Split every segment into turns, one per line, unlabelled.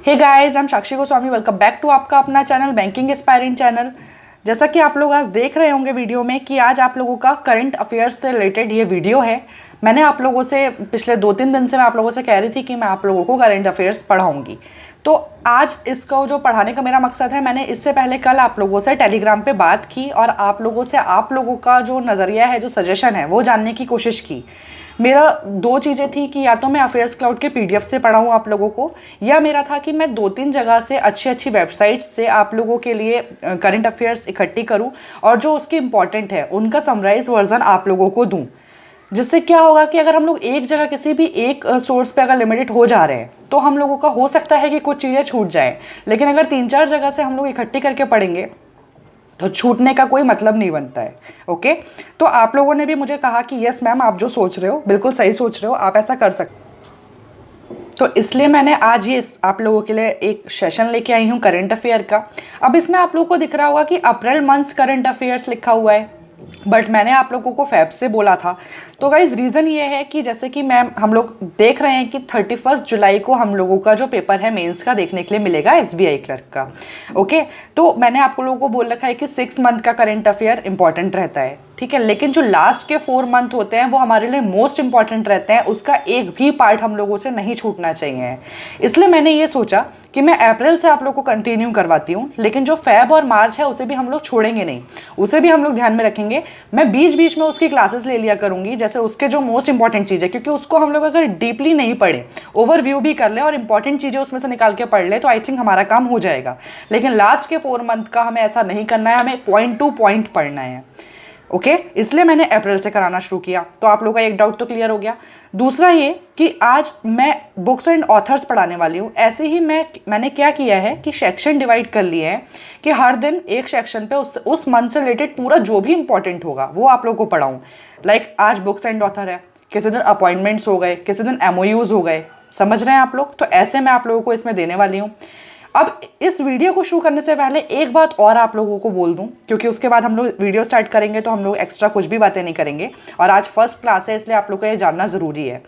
Hey guys, I am Sakshi Goswami. Welcome back to आपका अपना channel banking aspiring channel. जैसा कि आप लोग आज देख रहे होंगे वीडियो में कि आज आप लोगों का करंट अफेयर्स से रिलेटेड ये वीडियो है। मैंने आप लोगों से पिछले 2-3 दिन से मैं आप लोगों से कह रही थी कि मैं आप लोगों को करंट अफेयर्स पढ़ाऊंगी। तो आज इसको जो पढ़ाने का मेरा मकसद है, मैंने इससे पहले कल आप लोगों से टेलीग्राम पे बात की और आप लोगों से आप लोगों का जो नज़रिया है, जो सजेशन है, वो जानने की कोशिश की। मेरा दो चीज़ें थी कि या तो मैं अफेयर्स क्लाउड के पीडीएफ से पढ़ाऊँ आप लोगों को, या मेरा था कि मैं 2-3 जगह से अच्छी अच्छी वेबसाइट्स से आप लोगों के लिए करंट अफेयर्स इकट्ठी करूँ और जो उसके इम्पॉर्टेंट है उनका समराइज वर्जन आप लोगों को दूँ। जिससे क्या होगा कि अगर हम लोग एक जगह किसी भी एक सोर्स पे अगर लिमिटेड हो जा रहे हैं तो हम लोगों का हो सकता है कि कुछ चीज़ें छूट जाएं, लेकिन अगर 3-4 जगह से हम लोग इकट्ठी करके पढ़ेंगे तो छूटने का कोई मतलब नहीं बनता है। ओके, तो आप लोगों ने भी मुझे कहा कि यस मैम, आप जो सोच रहे हो बिल्कुल सही सोच रहे हो, आप ऐसा कर सकते। तो इसलिए मैंने आज ये आप लोगों के लिए एक सेशन लेके आई हूँ करंट अफेयर का। अब इसमें आप लोगों को दिख रहा होगा कि अप्रैल मंथ्स करंट अफेयर्स लिखा हुआ है, बट मैंने आप लोगों को फेब से बोला था। तो गाइज रीज़न ये है कि जैसे कि मैम हम लोग देख रहे हैं कि 31 जुलाई को हम लोगों का जो पेपर है मेंस का देखने के लिए मिलेगा एसबीआई क्लर्क का। ओके, तो मैंने आप लोगों को बोल रखा है कि 6 मंथ का करंट अफेयर इंपॉर्टेंट रहता है, ठीक है, लेकिन जो लास्ट के 4 मंथ होते हैं वो हमारे लिए मोस्ट इंपॉर्टेंट रहते हैं। उसका एक भी पार्ट हम लोगों से नहीं छूटना चाहिए। इसलिए मैंने ये सोचा कि मैं अप्रैल से आप लोग को कंटिन्यू करवाती हूँ, लेकिन जो फेब और मार्च है उसे भी हम लोग छोड़ेंगे नहीं, उसे भी हम लोग ध्यान में रखेंगे। मैं बीच बीच में उसकी क्लासेस ले लिया करूँगी, जैसे उसके जो मोस्ट इंपॉर्टेंट चीज़ है, क्योंकि उसको हम लोग अगर डीपली नहीं पढ़े, ओवरव्यू भी कर ले और इंपॉर्टेंट चीज़ें उसमें से निकाल के पढ़ ले तो आई थिंक हमारा काम हो जाएगा। लेकिन लास्ट के 4 मंथ का हमें ऐसा नहीं करना है, हमें पॉइंट टू पॉइंट पढ़ना है। ओके, इसलिए मैंने अप्रैल से कराना शुरू किया। तो आप लोगों का एक डाउट तो क्लियर हो गया। दूसरा ये कि आज मैं बुक्स एंड ऑथर्स पढ़ाने वाली हूँ। ऐसे ही मैंने क्या किया है कि सेक्शन डिवाइड कर लिए हैं कि हर दिन एक सेक्शन पे उस मंथ से रिलेटेड पूरा जो भी इंपॉर्टेंट होगा वो आप लोगों को पढ़ाऊँ। लाइक आज बुक्स एंड ऑथर है, किसी दिन अपॉइंटमेंट्स हो गए, किसी दिन एमओयूज हो गए, समझ रहे हैं आप लोग। तो ऐसे मैं आप लोगों को इसमें देने वाली हूँ। अब इस वीडियो को शुरू करने से पहले एक बात और आप लोगों को बोल दूं, क्योंकि उसके बाद हम लोग वीडियो स्टार्ट करेंगे तो हम लोग एक्स्ट्रा कुछ भी बातें नहीं करेंगे, और आज फर्स्ट क्लास है इसलिए आप लोग को ये जानना ज़रूरी है।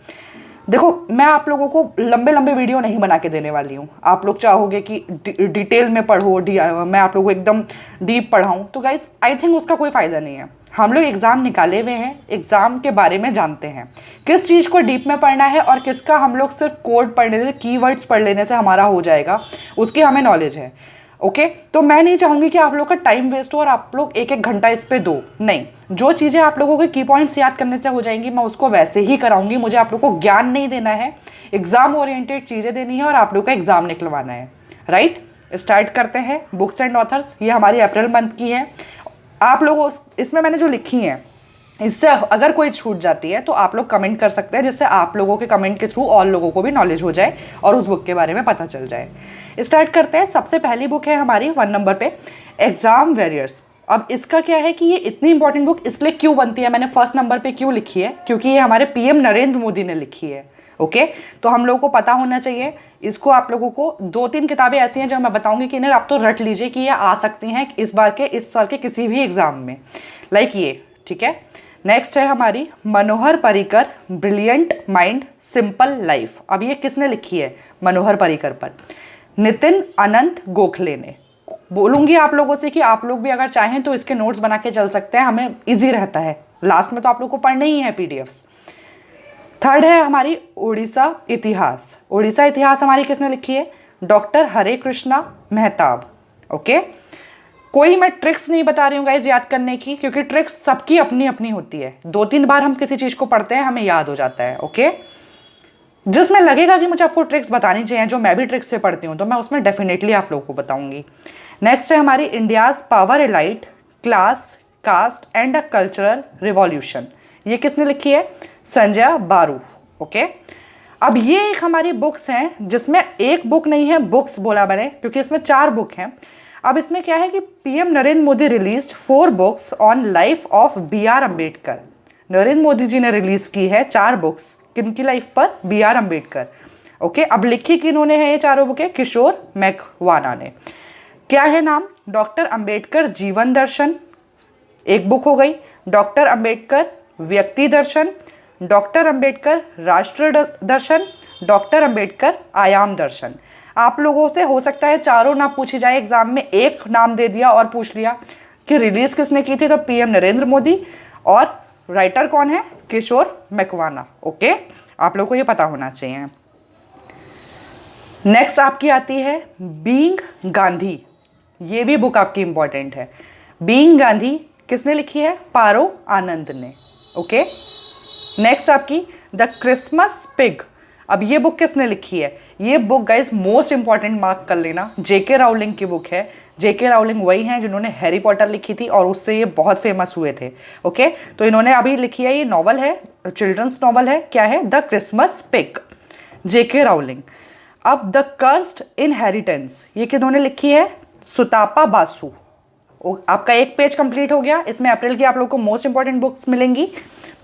देखो, मैं आप लोगों को लंबे लंबे वीडियो नहीं बना के देने वाली हूँ। आप लोग चाहोगे कि डिटेल में पढ़ो, मैं आप लोगों को एकदम डीप पढ़ाऊँ, तो गाइज आई थिंक उसका कोई फ़ायदा नहीं है। हम लोग एग्ज़ाम निकाले हुए हैं, एग्ज़ाम के बारे में जानते हैं किस चीज़ को डीप में पढ़ना है और किसका हम लोग सिर्फ कोड पढ़ लेने से, कीवर्ड्स पढ़ लेने से हमारा हो जाएगा, उसकी हमें नॉलेज है। ओके, तो मैं नहीं चाहूँगी कि आप लोग का टाइम वेस्ट हो और आप लोग 1-1 घंटा इस पे दो। नहीं, जो चीज़ें आप लोगों के की पॉइंट्स याद करने से हो जाएंगी मैं उसको वैसे ही कराऊंगी। मुझे आप लोग को ज्ञान नहीं देना है, एग्ज़ाम ओरिएंटेड चीज़ें देनी है और आप लोग का एग्ज़ाम निकलवाना है। राइट, स्टार्ट करते हैं। बुक्स एंड ऑथर्स ये हमारी अप्रैल मंथ की है। आप लोगों, इसमें मैंने जो लिखी हैं इससे अगर कोई छूट जाती है तो आप लोग कमेंट कर सकते हैं, जिससे आप लोगों के कमेंट के थ्रू और लोगों को भी नॉलेज हो जाए और उस बुक के बारे में पता चल जाए। स्टार्ट करते हैं। सबसे पहली बुक है हमारी 1 नंबर पे, एग्जाम वॉरियर्स। अब इसका क्या है कि ये इतनी इंपॉर्टेंट बुक इसलिए क्यों बनती है, मैंने फर्स्ट नंबर पे क्यों लिखी है, क्योंकि ये हमारे पीएम नरेंद्र मोदी ने लिखी है। ओके, तो हम लोगों को पता होना चाहिए इसको। आप लोगों को 2-3 किताबें ऐसी हैं जो मैं बताऊंगी कि इन्हें आप तो रट लीजिए कि ये आ सकती हैं इस साल के किसी भी एग्जाम में, लाइक ये, ठीक है। नेक्स्ट है हमारी Manohar Parrikar, brilliant mind simple life. अब ये किसने लिखी है मनोहर पर्रिकर पर? नितिन अनंत गोखले ने। बोलूँगी आप लोगों से कि आप लोग भी अगर चाहें तो इसके नोट्स बना के चल सकते हैं, हमें ईजी रहता है। लास्ट में तो आप लोग को पढ़ने ही है पीडीएफ्स। थर्ड है हमारी उड़ीसा इतिहास। उड़ीसा इतिहास हमारी किसने लिखी है? डॉक्टर हरे कृष्णा मेहताब। ओके, कोई मैं ट्रिक्स नहीं बता रही हूँ गाइज याद करने की, क्योंकि ट्रिक्स सबकी अपनी अपनी होती है। 2-3 बार हम किसी चीज़ को पढ़ते हैं हमें याद हो जाता है। ओके, जिसमें लगेगा कि मुझे आपको ट्रिक्स बतानी चाहिए, जो मैं भी ट्रिक्स से पढ़ती हूँ, तो मैं उसमें डेफिनेटली आप लोगों को बताऊंगी। नेक्स्ट है हमारी India's power elite, class, caste and a cultural revolution. ये किसने लिखी है? संजय बारू। ओके, अब ये एक हमारी बुक्स हैं जिसमें एक बुक नहीं है, बुक्स बोला मैंने क्योंकि इसमें 4 बुक हैं। अब इसमें क्या है कि PM Narendra Modi released 4 books on life of B R. Ambedkar. Narendra Modi ji ने रिलीज की है 4 बुक्स, किनकी लाइफ पर? बी.आर. अम्बेडकर। ओके, अब लिखी किन्होंने है ये चारों बुकें? किशोर मैकवाना ने। क्या है नाम? डॉक्टर अम्बेडकर जीवन दर्शन एक बुक हो गई, डॉक्टर अम्बेडकर व्यक्ति दर्शन, डॉक्टर अम्बेडकर राष्ट्र दर्शन, डॉक्टर अंबेडकर आयाम दर्शन। आप लोगों से हो सकता है चारों ना पूछी जाए एग्जाम में, एक नाम दे दिया और पूछ लिया कि रिलीज किसने की थी, तो पीएम नरेंद्र मोदी, और राइटर कौन है, किशोर मकवाना। ओके, आप लोगों को ये पता होना चाहिए। नेक्स्ट आपकी आती है बीइंग गांधी। ये भी बुक आपकी इंपॉर्टेंट है। बीइंग गांधी किसने लिखी है, पारो आनंद ने। ओके, नेक्स्ट आपकी द क्रिसमस पिग। अब ये बुक किसने लिखी है, ये book guys most important, mark कर लेना, जेके राउलिंग की बुक है। जेके राउलिंग वही हैं जिन्होंने हैरी पॉटर लिखी थी और उससे ये बहुत फेमस हुए थे। ओके, तो इन्होंने अभी लिखी है, ये नॉवल है, चिल्ड्रंस नॉवल है, क्या है, the Christmas pig, JK Rowling. अब द कर्स्ड इनहेरिटेंस, ये किन्होंने लिखी है, सुतापा बासु। आपका एक पेज कंप्लीट हो गया। इसमें अप्रैल की आप लोगों को मोस्ट इंपॉर्टेंट बुक्स मिलेंगी।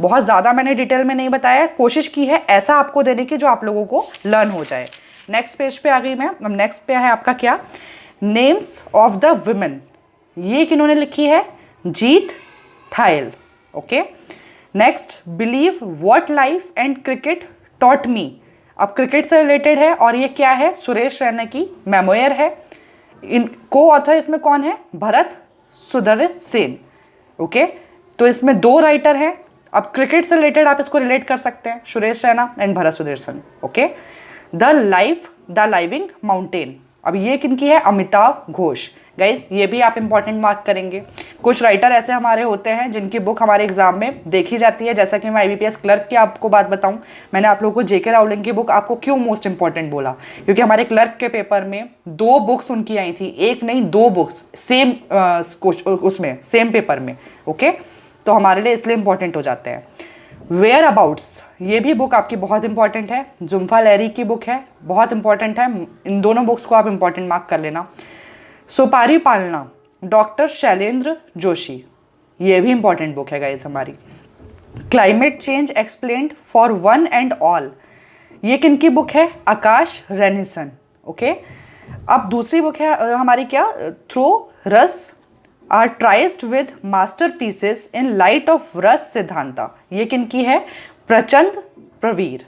बहुत ज़्यादा मैंने डिटेल में नहीं बताया, कोशिश की है ऐसा आपको देने की जो आप लोगों को लर्न हो जाए। नेक्स्ट पेज पे आ गई मैं। अब नेक्स्ट पे है आपका क्या, नेम्स ऑफ द वुमेन। ये किन्होंने लिखी है, Jeet Thayil. Okay, next believe what life and cricket taught me. अब क्रिकेट से रिलेटेड है और ये क्या है, सुरेश रैना की मेमोयर है। इन को ऑथर इसमें कौन है, भरत सुंदर सेन। ओके, तो इसमें 2 राइटर हैं। अब क्रिकेट से रिलेटेड आप इसको रिलेट कर सकते हैं, सुरेश रैना एंड भरत सुंदर Sen. Okay, the living mountain. अब ये किनकी है, अमिताभ घोष। गाइज ये भी आप इंपॉर्टेंट मार्क करेंगे। कुछ राइटर ऐसे हमारे होते हैं जिनकी बुक हमारे एग्जाम में देखी जाती है, जैसा कि मैं IBPS क्लर्क की आपको बात बताऊं, मैंने आप लोगों को जेके राउलिंग की बुक आपको क्यों मोस्ट इंपॉर्टेंट बोला, क्योंकि हमारे क्लर्क के पेपर में 2 बुक्स उनकी आई थी, एक नहीं 2 बुक्स सेम उसमें सेम पेपर में। ओके, तो हमारे लिए इसलिए इंपॉर्टेंट हो जाते हैं। वेयर अबाउट्स, ये भी बुक आपकी बहुत इंपॉर्टेंट है, जुम्फा लहरी की बुक है, बहुत इंपॉर्टेंट है। इन दोनों बुक्स को आप इंपॉर्टेंट मार्क कर लेना। सुपारी पालना, डॉक्टर शैलेंद्र जोशी, ये भी इंपॉर्टेंट बुक है गाइस हमारी। Climate change explained for one and all, ये किनकी बुक है, आकाश रेनिसन। ओके, अब दूसरी बुक है हमारी क्या, through rasa are treatised with masterpieces in light of rasa siddhanta, ये किनकी है, प्रचंड प्रवीर।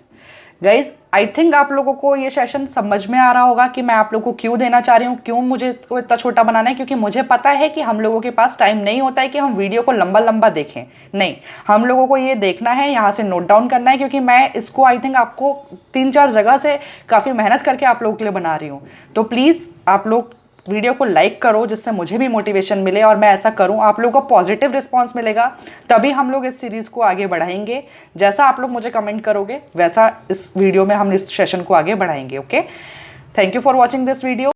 गाइज आई थिंक आप लोगों को ये सेशन समझ में आ रहा होगा कि मैं आप लोगों को क्यों देना चाह रही हूँ, क्यों मुझे इसको इतना छोटा बनाना है, क्योंकि मुझे पता है कि हम लोगों के पास टाइम नहीं होता है कि हम वीडियो को लंबा लंबा देखें। नहीं, हम लोगों को ये देखना है, यहाँ से नोट डाउन करना है, क्योंकि मैं इसको आई थिंक आपको 3-4 जगह से काफ़ी मेहनत करके आप लोगों के लिए बना रही हूँ। तो प्लीज़ आप लोग वीडियो को लाइक करो, जिससे मुझे भी मोटिवेशन मिले और मैं ऐसा करूं, आप लोगों को पॉजिटिव रिस्पांस मिलेगा, तभी हम लोग इस सीरीज़ को आगे बढ़ाएंगे। जैसा आप लोग मुझे कमेंट करोगे वैसा इस वीडियो में हम इस सेशन को आगे बढ़ाएंगे। Okay, thank you for watching this video.